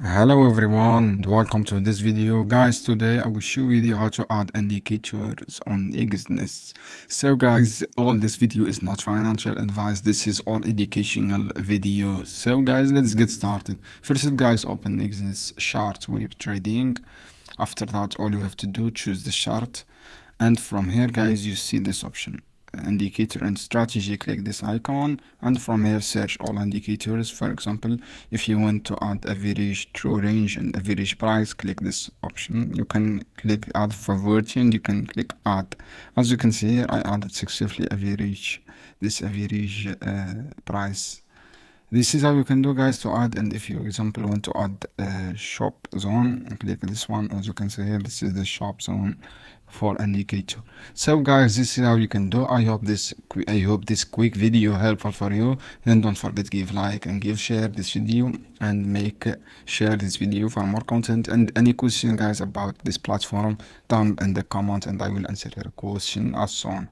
Hello everyone and welcome to this video. Guys, today I will show you how to add indicators on Exness. So guys, all this video is not financial advice, this is all educational video. So guys, let's get started. First guys, open Exness chart web trading. After that, all you have to do, choose the chart, and from here guys you see this option, indicator and strategy. Click this icon, and from here search all indicators. For example, if you want to add average, true range, and average price, click this option. You can click add favorite, and you can click add. As you can see here, I added successfully average, this average price. This is how you can do guys to add. And if you example want to add a shop zone, click this one. As you can see here, this is the shop zone for indicator. So guys, this is how you can do. I hope this quick video helpful for you. Then don't forget give like and give share this video, and make share this video for more content. And any question guys about this platform, down in the comment, and I will answer your question as soon.